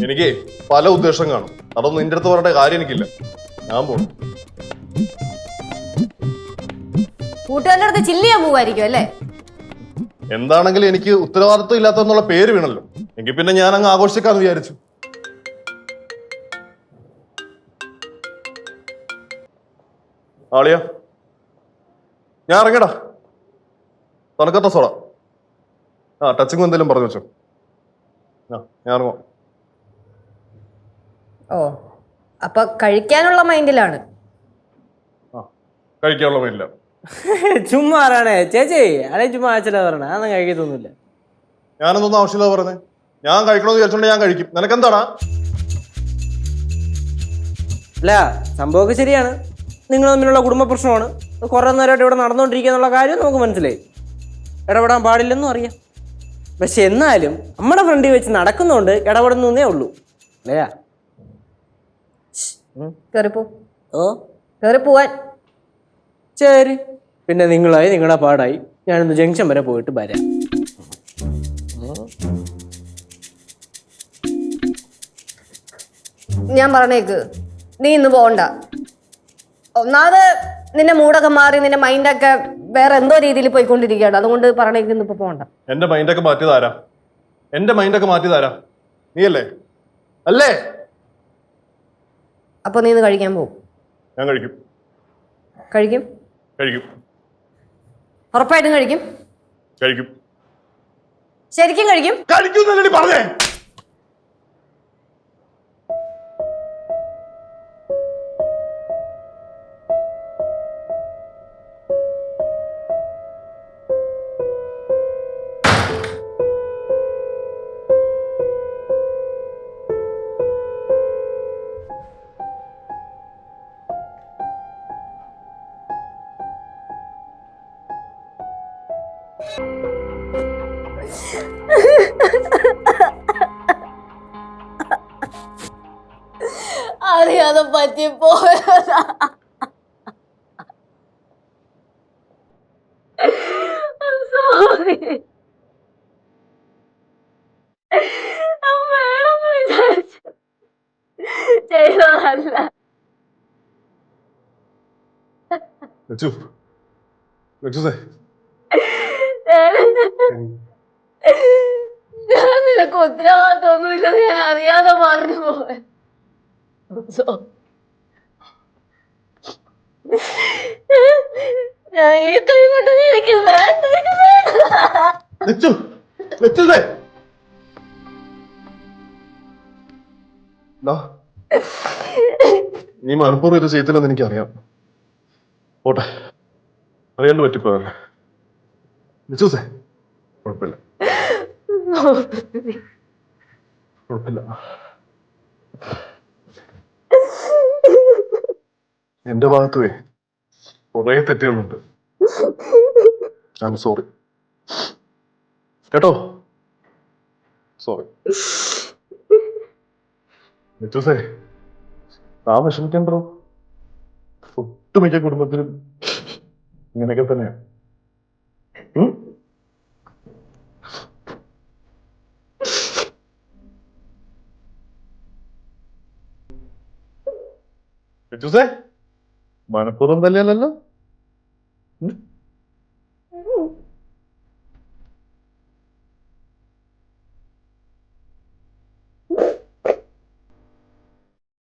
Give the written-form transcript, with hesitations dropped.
എനിക്ക് പല ഉദ്ദേശം കാണും. അതൊന്നും നിന്റെ അടുത്ത് പറയേണ്ട കാര്യം എനിക്കില്ല. ഞാൻ പോണു. കൂട്ടുകാരുടെ അടുത്ത് ചില്ല് ചെയ്യാൻ പോവായിരിക്കും അല്ലേ? എന്താണെങ്കിലും എനിക്ക് ഉത്തരവാദിത്വം ഇല്ലാത്തെന്നുള്ള പേര് വീണല്ലോ. എങ്കിൽ പിന്നെ ഞാൻ അങ്ങ് ആഘോഷിക്കാന്ന് വിചാരിച്ചു. ആളിയ ഞാൻ ഇറങ്ങടാ. തണുക്കത്ത സോഡ. ടച്ചിങ് എന്തെങ്കിലും പറഞ്ഞു വെച്ചോ. ഞാൻ ഇറങ്ങാം. ഓ, അപ്പൊ കഴിക്കാനുള്ള മൈൻഡിലാണ്. കഴിക്കാനുള്ള മൈൻഡില്ല. ചുമ്മാ ആരാണേ ചേച്ചി, അല്ലെ ചുമ്മാ ആച്ചല പറഞ്ഞ അതൊന്നും കഴിക്കത്തൊന്നുമില്ല. ഞാനൊന്നും ആവശ്യമില്ല പറഞ്ഞേ. ഞാൻ കഴിക്കണമെന്ന് വിചാരിച്ചോണ്ട് ഞാൻ കഴിക്കും. നിനക്കെന്താടാ? അല്ല, സംഭവമൊക്കെ ശരിയാണ്. നിങ്ങൾ തമ്മിലുള്ള കുടുംബ പ്രശ്നമാണ്. കുറെ നേരമായിട്ട് ഇവിടെ നടന്നുകൊണ്ടിരിക്കുക എന്നുള്ള കാര്യം നമുക്ക് മനസ്സിലായി. ഇടപെടാൻ പാടില്ലെന്നും അറിയാം. പക്ഷെ എന്നാലും നമ്മുടെ ഫ്രണ്ടിൽ വെച്ച് നടക്കുന്നതുകൊണ്ട് ഇടപെടുന്നേ ഉള്ളൂ. അല്ലയാ? കേറിപ്പോ. ഓ, കേറി പോവാൻ. ശരി, പിന്നെ നിങ്ങളായി നിങ്ങളുടെ പാടായി. ഞാനൊന്ന് ജംഗ്ഷൻ വരെ പോയിട്ട് വരാം. ഞാൻ പറഞ്ഞേക്ക്, നീ ഇന്ന് പോകണ്ട. ഒന്നാമത് നിന്റെ മൂടൊക്കെ മാറി, നിന്റെ മൈൻഡൊക്കെ വേറെ എന്തോ രീതിയിൽ പോയിക്കൊണ്ടിരിക്കുകയാണ്. അതുകൊണ്ട് പറഞ്ഞേക്ക് ഇന്നിപ്പോ പോകണ്ട. എന്റെ മൈൻഡൊക്കെ മാറ്റിയതാരാ? എന്റെ മൈൻഡൊക്കെ മാറ്റിയതാരാ? നീയല്ലേ? അല്ലേ? അപ്പൊ നീ ഇന്ന് കഴിക്കാൻ പോകും? ഞാൻ കഴിക്കും. കഴിക്കും? കഴിക്കും. ഉറപ്പായിട്ടും കഴിക്കും? കഴിക്കും. ശരിക്കും കഴിക്കും? കഴിക്കും പറഞ്ഞേ. അറിയാതെ പറ്റിപ്പോയതാ. സോറി. വേണമെന്ന് വിചാരിച്ചു ചെയ്തതല്ല. ഞാൻ നിനക്ക് ഉത്തരവാദിത്തമൊന്നുമില്ല. ഞാൻ അറിയാതെ മറന്നു പോയ. ഞാൻ ഈ കൈ കൊണ്ട് എനിക്ക് നീ മനപ്പൂർവ്വം ഇത് ചെയ്തില്ലെന്ന് എനിക്കറിയാം. പോട്ടെ, അറിയാണ്ട് പറ്റിപ്പോയല്ലേ. കുഴപ്പമില്ല, കുഴപ്പമില്ല. എന്റെ ഭാഗത്തുവേ കുറെ തെറ്റുകളുണ്ട്. ഐ ആം സോറി കേട്ടോ. സോറി. ആ വിഷമിക്കണ്ടോ. ഒട്ടുമിക്ക കുടുംബത്തിലും ഇങ്ങനെയൊക്കെ തന്നെയാ. മനപ്പൂർവ്വം തന്നെയല്ലല്ലോ.